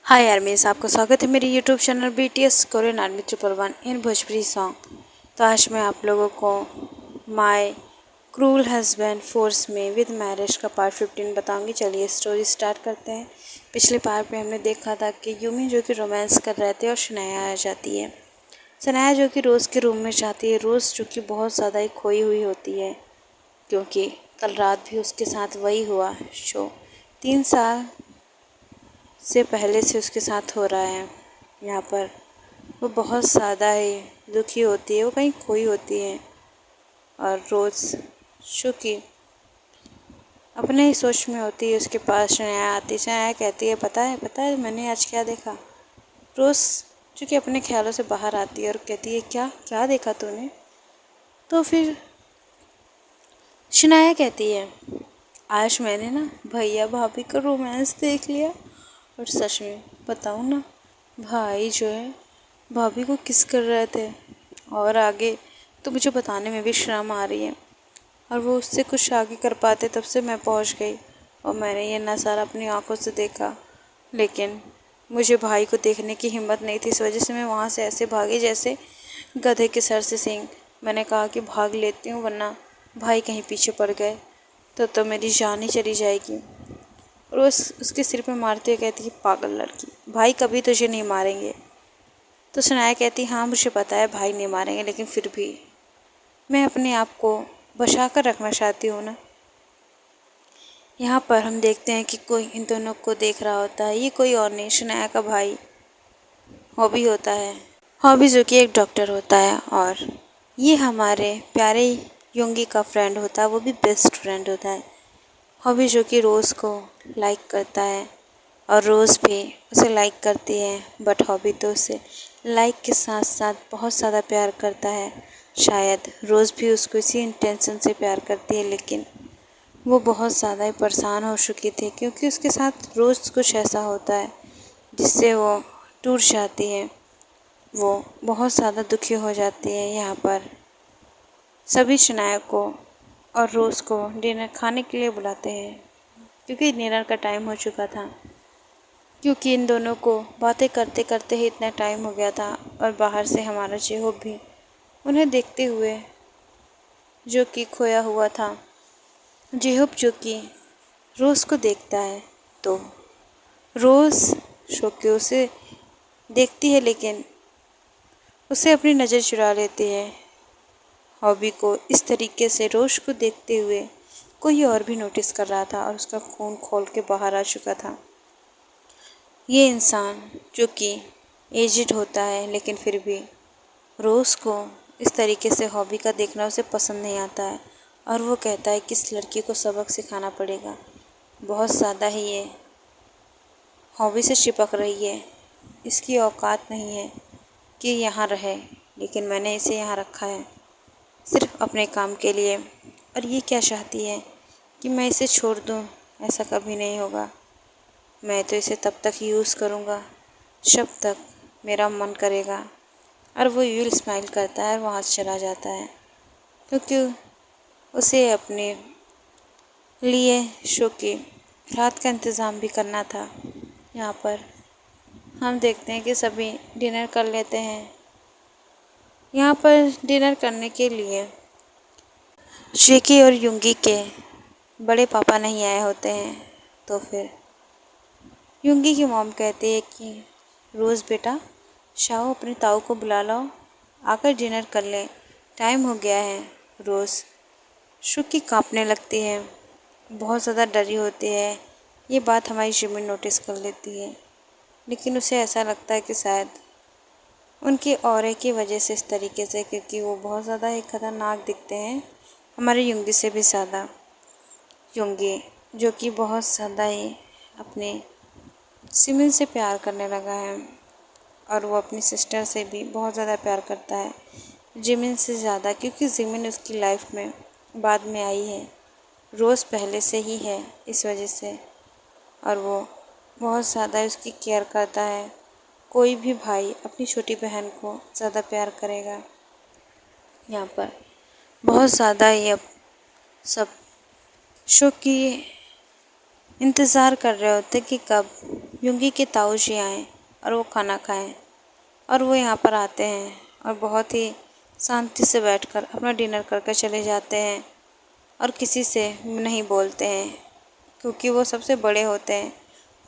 हाय आर्मीज, आपका स्वागत है मेरे YouTube channel BTS Korean army 111 इन भोजपुरी सॉन्ग। तो आज मैं आप लोगों को माय क्रूल हस्बैंड फोर्स में विद मैरिज का पार्ट 15 बताऊंगी। चलिए स्टोरी स्टार्ट करते हैं। पिछले पार्ट में हमने देखा था कि यूमी जो कि रोमांस कर रहे थे और शनाया आ जाती है। शनाया जो कि रोज़ के रूम में जाती है। रोज़ जो कि बहुत ज़्यादा ही खोई हुई होती है क्योंकि कल रात भी उसके साथ वही हुआ शो 3 साल से पहले से उसके साथ हो रहा है। यहाँ पर वो बहुत ज़्यादा ही दुखी होती है, वो कहीं खोई होती है और रोज़ चूँकि अपने ही सोच में होती है। उसके पास शनाया आती है। शनाया कहती है पता है मैंने आज क्या देखा। रोज़ चूँकि अपने ख्यालों से बाहर आती है और कहती है क्या क्या देखा तूने। तो फिर शनाया कहती है आज मैंने ना भैया भाभी का रोमांस देख लिया और सच में बताऊँ ना, भाई जो है भाभी को किस कर रहे थे और आगे तो मुझे बताने में भी शर्म आ रही है। और वो उससे कुछ आगे कर पाते तब से मैं पहुंच गई और मैंने ये नज़ारा अपनी आंखों से देखा, लेकिन मुझे भाई को देखने की हिम्मत नहीं थी। इस वजह से मैं वहाँ से ऐसे भागी जैसे गधे के सर से सींग। मैंने कहा कि भाग लेती हूँ वरना भाई कहीं पीछे पड़ गए तो मेरी जान ही चली जाएगी। और उसके सिर पे मारते हुए कहती है पागल लड़की, भाई कभी तुझे नहीं मारेंगे। तो शनाया कहती हाँ मुझे पता है भाई नहीं मारेंगे, लेकिन फिर भी मैं अपने आप को बचा कर रखना चाहती हूँ ना। यहाँ पर हम देखते हैं कि कोई इन दोनों को देख रहा होता है। ये कोई और नहीं, शनाया का भाई हॉबी होता है। हॉबी जो कि एक डॉक्टर होता है और ये हमारे प्यारे योंगी का फ्रेंड होता है, वो भी बेस्ट फ्रेंड होता है। हॉबी जो कि रोज़ को लाइक करता है और रोज़ भी उसे लाइक करती है, बट हॉबी तो उसे लाइक के साथ साथ बहुत ज़्यादा प्यार करता है। शायद रोज़ भी उसको इसी इंटेंशन से प्यार करती है, लेकिन वो बहुत ज़्यादा ही परेशान हो चुकी थी क्योंकि उसके साथ रोज़ कुछ ऐसा होता है जिससे वो टूट जाती है। वो बहुत ज़्यादा दुखी हो जाती है। यहाँ पर सभी शनाया को और रोज़ को डिनर खाने के लिए बुलाते हैं क्योंकि डिनर का टाइम हो चुका था। क्योंकि इन दोनों को बातें करते करते ही इतना टाइम हो गया था और बाहर से हमारा जेहोब भी उन्हें देखते हुए जो कि खोया हुआ था। जेहोब जो कि रोज़ को देखता है तो रोज़ शो के उसे देखती है, लेकिन उसे अपनी नज़र चुरा लेती है। हॉबी को इस तरीके से रोज़ को देखते हुए कोई और भी नोटिस कर रहा था और उसका खून खोल के बाहर आ चुका था। ये इंसान जो कि एजिड होता है, लेकिन फिर भी रोज़ को इस तरीके से हॉबी का देखना उसे पसंद नहीं आता है और वो कहता है कि इस लड़की को सबक सिखाना पड़ेगा। बहुत ज़्यादा ही ये हॉबी से चिपक रही है, इसकी औकात नहीं है कि यहाँ रहे, लेकिन मैंने इसे यहाँ रखा है सिर्फ अपने काम के लिए। और ये क्या चाहती है कि मैं इसे छोड़ दूँ। ऐसा कभी नहीं होगा। मैं तो इसे तब तक यूज़ करूँगा जब तक मेरा मन करेगा। और वो यूल स्माइल करता है और वहाँ से चला जाता है क्योंकि उसे अपने लिए शो की रात का इंतज़ाम भी करना था। यहाँ पर हम देखते हैं कि सभी डिनर कर लेते हैं। यहाँ पर डिनर करने के लिए शेकी और युंगी के बड़े पापा नहीं आए होते हैं। तो फिर युंगी की मॉम कहती है कि रोज़ बेटा शाओ अपने ताऊ को बुला लाओ, आकर डिनर कर ले, टाइम हो गया है। रोज़ शुकी कांपने लगती है, बहुत ज़्यादा डरी होती है। ये बात हमारी जिमिन नोटिस कर लेती है, लेकिन उसे ऐसा लगता है कि शायद उनके ऑरे की वजह से इस तरीके से, क्योंकि वो बहुत ज़्यादा ही ख़तरनाक दिखते हैं हमारे युंगी से भी ज़्यादा। युंगी जो कि बहुत ज़्यादा ही अपने सिमिन से प्यार करने लगा है और वो अपनी सिस्टर से भी बहुत ज़्यादा प्यार करता है, जिमिन से ज़्यादा, क्योंकि जिमिन उसकी लाइफ में बाद में आई है, रोज़ पहले से ही है इस वजह से। और वो बहुत ज़्यादा उसकी केयर करता है। कोई भी भाई अपनी छोटी बहन को ज़्यादा प्यार करेगा। यहाँ पर बहुत ज़्यादा ही अब सब शो की इंतज़ार कर रहे होते कि कब युंगी के ताऊ जी आएँ और वो खाना खाएं, और वो यहाँ पर आते हैं और बहुत ही शांति से बैठकर अपना डिनर करके चले जाते हैं और किसी से नहीं बोलते हैं, क्योंकि वो सबसे बड़े होते हैं।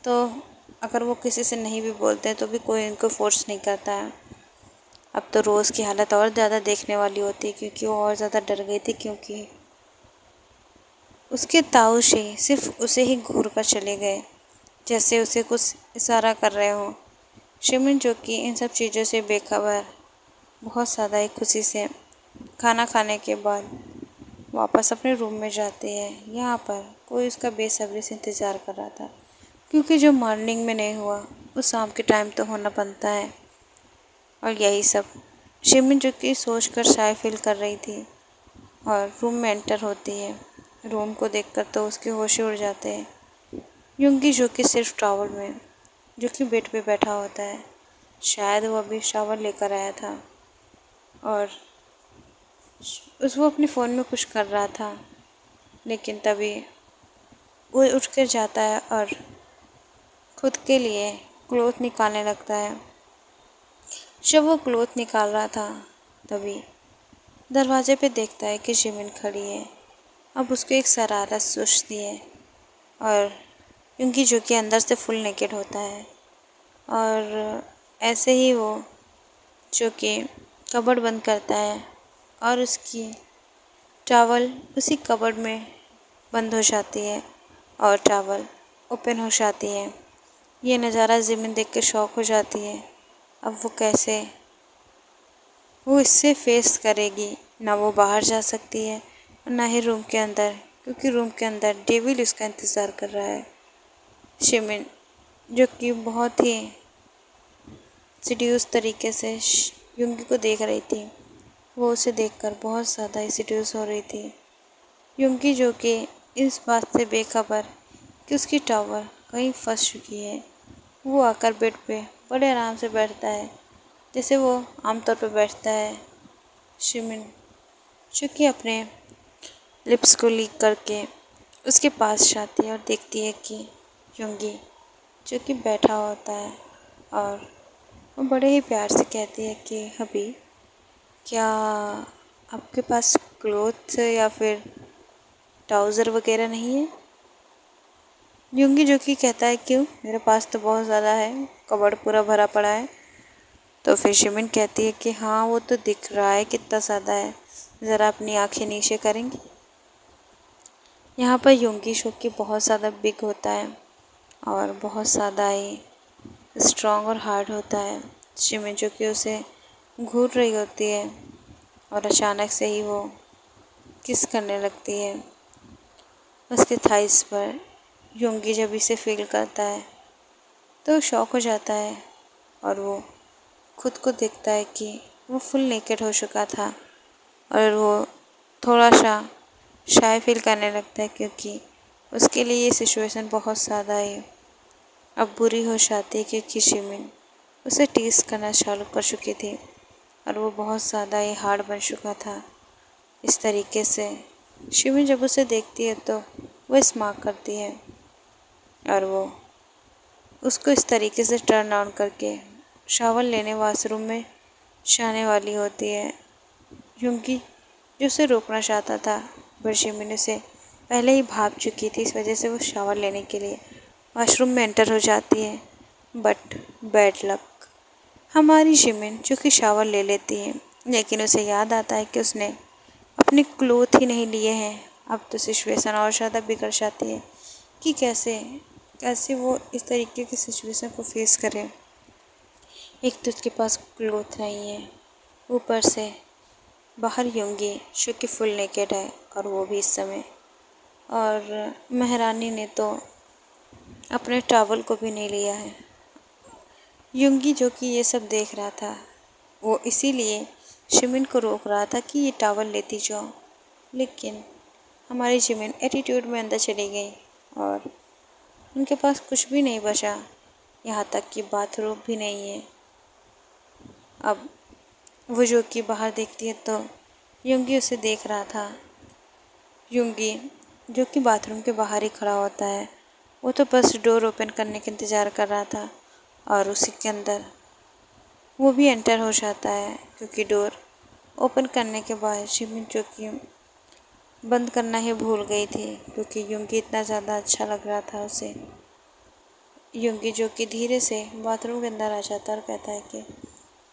तो अगर वो किसी से नहीं भी बोलते हैं तो भी कोई इनको फोर्स नहीं करता है। अब तो रोज़ की हालत और ज़्यादा देखने वाली होती है, क्योंकि वो और ज़्यादा डर गई थी, क्योंकि उसके ताऊ जी सिर्फ उसे ही घूर कर चले गए, जैसे उसे कुछ इशारा कर रहे हों। शिमिन, जो कि इन सब चीज़ों से बेखबर, बहुत ज़्यादा ही खुशी से खाना खाने के बाद वापस अपने रूम में जाती है। यहाँ पर कोई उसका बेसब्री से इंतज़ार कर रहा था, क्योंकि जो मॉर्निंग में नहीं हुआ वो शाम के टाइम तो होना बनता है। और यही सब शिमिन, जो कि सोच कर शाय फील कर रही थी, और रूम में एंटर होती है। रूम को देखकर तो उसके होश ही उड़ जाते हैं। युंगी, जो कि सिर्फ टॉवल में, जो कि बेड पे बैठा होता है, शायद वो अभी शावर लेकर आया था और वो अपने फ़ोन में कुछ कर रहा था। लेकिन तभी वो उठ कर जाता है और खुद के लिए क्लॉथ निकालने लगता है। जब वो क्लॉथ निकाल रहा था तभी दरवाजे पे देखता है कि शिमिन खड़ी है। अब उसको एक शरारत सूझती है, और क्योंकि जो कि अंदर से फुल नेकेड होता है, और ऐसे ही वो जो कि कबर्ड बंद करता है और उसकी टॉवल उसी कबर्ड में बंद हो जाती है और टॉवल ओपन हो जाती है। ये नज़ारा ज़मीन देख के शॉक हो जाती है। अब वो कैसे वो इससे फेस करेगी? ना वो बाहर जा सकती है और ना ही रूम के अंदर, क्योंकि रूम के अंदर डेविल उसका इंतज़ार कर रहा है। शिमिन, जो कि बहुत ही सीड्यूस तरीके से युंगी को देख रही थी, वो उसे देखकर बहुत ज़्यादा ही सीड्यूस हो रही थी। युंगी, जो कि इस बात से बेखबर कि उसकी टॉवल कहीं फंस चुकी है, वो आकर बेड पे बड़े आराम से बैठता है, जैसे वो आमतौर पर बैठता है। शिमिन, जो कि अपने लिप्स को लीक करके उसके पास जाती है और देखती है कि युंगी, जो कि बैठा होता है, और वो बड़े ही प्यार से कहती है कि अभी क्या आपके पास क्लॉथ या फिर ट्राउज़र वगैरह नहीं है? युंगी, जो कि कहता है क्यों, मेरे पास तो बहुत ज़्यादा है, कबर्ड पूरा भरा पड़ा है। तो फिर शिमिन कहती है कि हाँ, वो तो दिख रहा है कितना ज़्यादा है, ज़रा अपनी आंखें नीचे करेंगी। यहाँ पर युंगी, जो कि बहुत ज़्यादा बिग होता है और बहुत ज़्यादा ही स्ट्रॉन्ग और हार्ड होता है। शिमिन, जो कि उसे घूर रही होती है, और अचानक से ही वो किस करने लगती है उसके थाइस पर। युंगी जब इसे फील करता है तो शॉक हो जाता है, और वो खुद को देखता है कि वो फुल नेकेड हो चुका था, और वो थोड़ा सा शाय फील करने लगता है, क्योंकि उसके लिए ये सिचुएशन बहुत ज़्यादा ही अब बुरी हो जाती है, क्योंकि शिमिन उसे टीस करना चालू कर चुकी थी और वो बहुत ज़्यादा ही हार्ड बन चुका था। इस तरीके से शिमिन जब उसे देखती है तो वो स्माइल करती है, और वो उसको इस तरीके से टर्न ऑन करके शावर लेने वॉशरूम में जाने वाली होती है। युंगी, जो उसे रोकना चाहता था, पर शिमिन उसे पहले ही भाप चुकी थी, इस वजह से वो शावर लेने के लिए वॉशरूम में एंटर हो जाती है। बट बैड लक, हमारी शिमिन जो कि शावर ले लेती है, लेकिन उसे याद आता है कि उसने अपने क्लोथ ही नहीं लिए हैं। अब तो सिचुएशन और ज़्यादा बिगड़ जाती है कि कैसे कैसे वो इस तरीके की सिचुएशन को फेस करे। एक तो उसके पास क्लोथ नहीं है, ऊपर से बाहर युंगी, जो कि फुल नेकेड है, और वो भी इस समय, और महारानी ने तो अपने टॉवल को भी नहीं लिया है। युंगी, जो कि ये सब देख रहा था, वो इसीलिए शिमिन को रोक रहा था कि ये टॉवल लेती जाओ, लेकिन हमारी शिमिन एटीट्यूड में अंदर चली गई और उनके पास कुछ भी नहीं बचा, यहाँ तक कि बाथरूम भी नहीं है। अब वो जो कि बाहर देखती है तो युंगी उसे देख रहा था। युंगी, जो कि बाथरूम के बाहर ही खड़ा होता है वो तो बस डोर ओपन करने का इंतज़ार कर रहा था और उसी के अंदर वो भी एंटर हो जाता है, क्योंकि डोर ओपन करने के बाद जिमिन जो कि बंद करना ही भूल गई थी, क्योंकि युंगी इतना ज़्यादा अच्छा लग रहा था उसे। युंगी जो कि धीरे से बाथरूम के अंदर आ जाता है और कहता है कि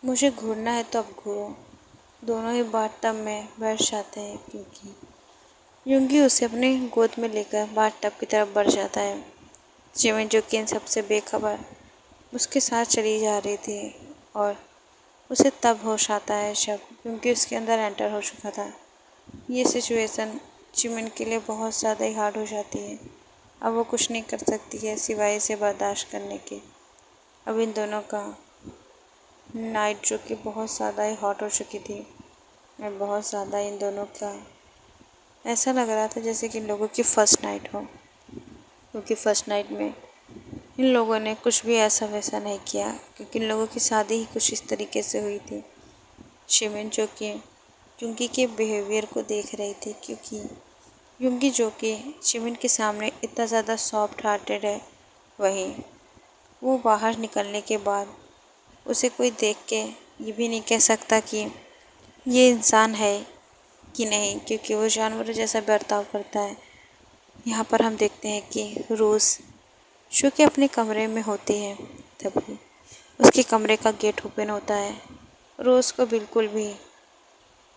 मुझे घूरना है तो अब घूरो। दोनों ही बाथटब में बैठ जाते हैं, क्योंकि युंगी उसे अपने गोद में लेकर बाथटब की तरफ बढ़ जाता है। जिमिन जो कि इन सबसे बेखबर उसके साथ चली जा रही थी और उसे तब होश आता है जब युंगी उसके अंदर एंटर हो चुका था। ये सिचुएशन जिमिन के लिए बहुत ज़्यादा ही हार्ड हो जाती है। अब वो कुछ नहीं कर सकती है सिवाय इसे बर्दाश्त करने के। अब इन दोनों का नाइट जो कि बहुत ज़्यादा ही हॉट हो चुकी थी और बहुत ज़्यादा इन दोनों का ऐसा लग रहा था जैसे कि इन लोगों की फ़र्स्ट नाइट हो, क्योंकि फ़र्स्ट नाइट में इन लोगों ने कुछ भी ऐसा वैसा नहीं किया, क्योंकि इन लोगों की शादी ही कुछ इस तरीके से हुई थी। जिमिन जो कि युंगी के बिहेवियर को देख रही थी, क्योंकि युंगी जो कि जिमिन के सामने इतना ज़्यादा सॉफ्ट हार्टेड है, वहीं वो बाहर निकलने के बाद उसे कोई देख के ये भी नहीं कह सकता कि ये इंसान है कि नहीं, क्योंकि वो जानवरों जैसा बर्ताव करता है। यहाँ पर हम देखते हैं कि रोज़ जो कि अपने कमरे में होती है, तभी उसके कमरे का गेट ओपन होता है। रोज़ को बिल्कुल भी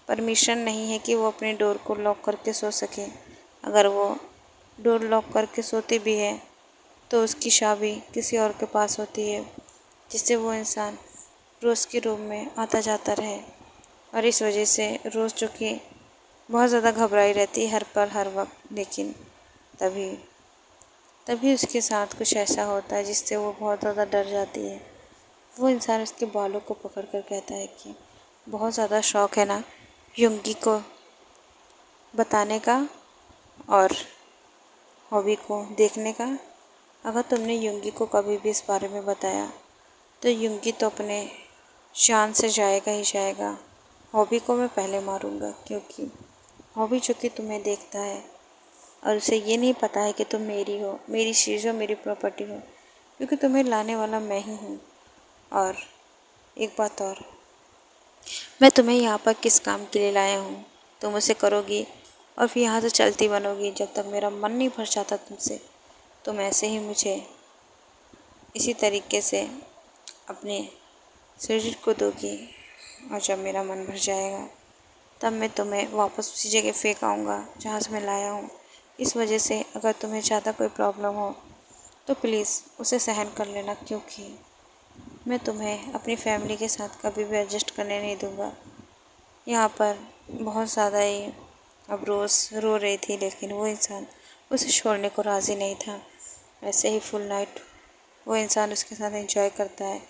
परमिशन नहीं है कि वो अपने डोर को लॉक करके सो सके। अगर वो डोर लॉक करके सोती भी है तो उसकी चाबी किसी और के पास होती है, जिससे वो इंसान रोज़ के रूम में आता जाता रहे। और इस वजह से रोज़ जो कि बहुत ज़्यादा घबराई रहती है हर पल हर वक्त, लेकिन तभी तभी उसके साथ कुछ ऐसा होता है जिससे वो बहुत ज़्यादा डर जाती है। वो इंसान उसके बालों को पकड़ कर कहता है कि बहुत ज़्यादा शौक है ना युंगी को बताने का और हॉबी को देखने का। अगर तुमने युंगी को कभी भी इस बारे में बताया तो युंगी तो अपने जान से जाएगा ही जाएगा। हॉबी को मैं पहले मारूंगा, क्योंकि हॉबी जो कि तुम्हें देखता है और उसे ये नहीं पता है कि तुम मेरी हो, मेरी चीज़ हो, मेरी प्रॉपर्टी हो, क्योंकि तुम्हें लाने वाला मैं ही हूँ। और एक बात और, मैं तुम्हें यहाँ पर किस काम के लिए लाया हूँ, तुम उसे करोगी और फिर यहाँ से चलती बनोगी जब तक मेरा मन नहीं भर जाता तुमसे। तुम ऐसे ही मुझे इसी तरीके से अपने शरीर को दोगी और जब मेरा मन भर जाएगा तब मैं तुम्हें वापस उसी जगह फेंक आऊँगा जहाँ से मैं लाया हूँ। इस वजह से अगर तुम्हें ज़्यादा कोई प्रॉब्लम हो तो प्लीज़ उसे सहन कर लेना, क्योंकि मैं तुम्हें अपनी फैमिली के साथ कभी भी एडजस्ट करने नहीं दूँगा। यहाँ पर बहुत ज़्यादा ही अब रोज़ रो रही थी, लेकिन वो इंसान उसे छोड़ने को राज़ी नहीं था। ऐसे ही फुल नाइट वो इंसान उसके साथ एंजॉय करता है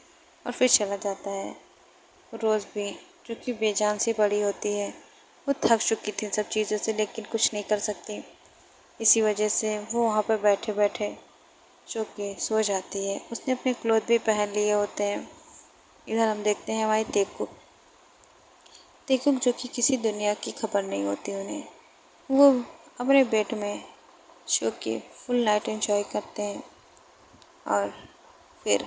और फिर चला जाता है। रोज़ भी जो कि बेजान सी पड़ी होती है, वो थक चुकी थी सब चीज़ों से, लेकिन कुछ नहीं कर सकती। इसी वजह से वो वहाँ पर बैठे बैठे जो कि सो जाती है। उसने अपने क्लोथ भी पहन लिए होते हैं। इधर हम देखते हैं हमारी तेकुक तेकुक जो कि किसी दुनिया की खबर नहीं होती उन्हें। वो अपने बेड में जो कि फुल नाइट एंजॉय करते हैं और फिर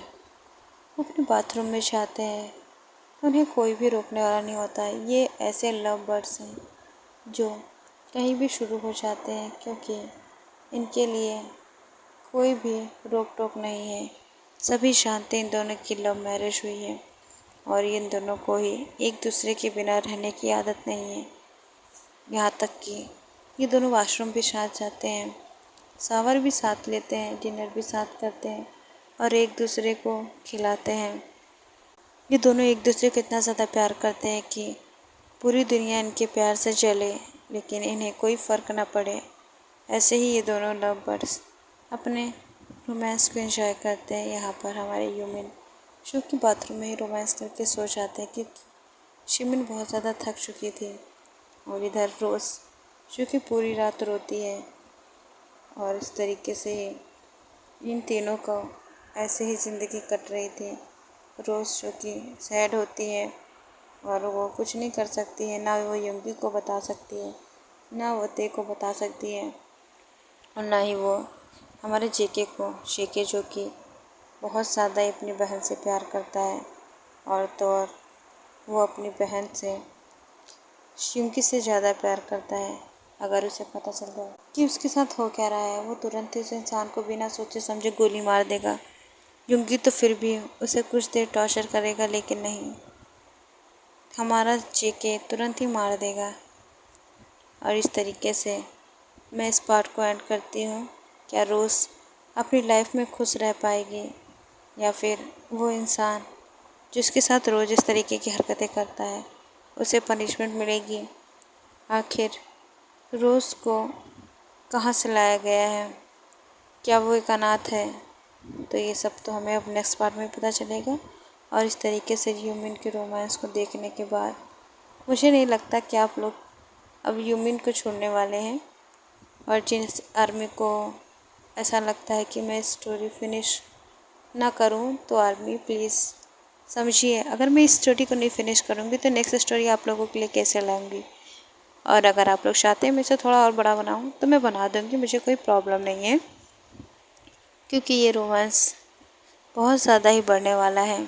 वो अपने बाथरूम में जाते हैं। उन्हें कोई भी रोकने वाला नहीं होता है। ये ऐसे लव बर्ड्स हैं जो कहीं भी शुरू हो जाते हैं, क्योंकि इनके लिए कोई भी रोक टोक नहीं है। सभी जानते हैं इन दोनों की लव मैरिज हुई है और इन दोनों को ही एक दूसरे के बिना रहने की आदत नहीं है। यहाँ तक कि ये दोनों वॉशरूम भी साथ जाते हैं, शावर भी साथ लेते हैं, डिनर भी साथ करते हैं और एक दूसरे को खिलाते हैं। ये दोनों एक दूसरे को इतना ज़्यादा प्यार करते हैं कि पूरी दुनिया इनके प्यार से जले, लेकिन इन्हें कोई फ़र्क ना पड़े। ऐसे ही ये दोनों लव बर्ड्स अपने रोमांस को एंजॉय करते हैं। यहाँ पर हमारे ह्यूमन जो कि बाथरूम में ही रोमांस करके सो जाते हैं, क्योंकि शिमिन बहुत ज़्यादा थक चुकी थी। और इधर रोज़ जो कि पूरी रात रोती है और इस तरीके से ही इन तीनों को ऐसे ही ज़िंदगी कट रही थी। रोज़ जो कि सैड होती है और वो कुछ नहीं कर सकती है, ना वो युंगी को बता सकती है, ना वो ते को बता सकती है और ना ही वो हमारे जेके जो कि बहुत ज़्यादा ही अपनी बहन से प्यार करता है, और तो और वो अपनी बहन से शिंकी से ज़्यादा प्यार करता है। अगर उसे पता चल जाए कि उसके साथ हो क्या रहा है, वो तुरंत ही उस इंसान को बिना सोचे समझे गोली मार देगा। युंगी तो फिर भी उसे कुछ देर टॉर्चर करेगा, लेकिन नहीं, हमारा जेके तुरंत ही मार देगा। और इस तरीके से मैं इस पार्ट को एंड करती हूँ। क्या रोज़ अपनी लाइफ में खुश रह पाएगी, या फिर वो इंसान जिसके साथ रोज़ इस तरीके की हरकतें करता है उसे पनिशमेंट मिलेगी? आखिर रोज़ को कहाँ से लाया गया है? क्या वो एक अनाथ है? तो ये सब तो हमें अब नेक्स्ट पार्ट में पता चलेगा। और इस तरीके से यूमिन के रोमांस को देखने के बाद मुझे नहीं लगता कि आप लोग अब यूमिन को छोड़ने वाले हैं। और जिस आर्मी को ऐसा लगता है कि मैं स्टोरी फिनिश ना करूं, तो आर्मी प्लीज़ समझिए, अगर मैं इस स्टोरी को नहीं फिनिश करूंगी तो नेक्स्ट स्टोरी आप लोगों के लिए कैसे लाऊंगी। और अगर आप लोग चाहते हैं मैं इसे थोड़ा और बड़ा बनाऊं तो मैं बना दूंगी, मुझे कोई प्रॉब्लम नहीं है, क्योंकि ये रोमांस बहुत ज़्यादा ही बढ़ने वाला है।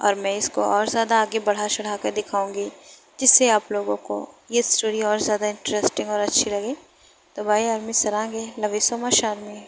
और मैं इसको और ज़्यादा आगे बढ़ा चढ़ा कर दिखाऊंगी, जिससे आप लोगों को ये स्टोरी और ज़्यादा इंटरेस्टिंग और अच्छी लगे। तो बाय आर्मी, सरांगे, love you so much army.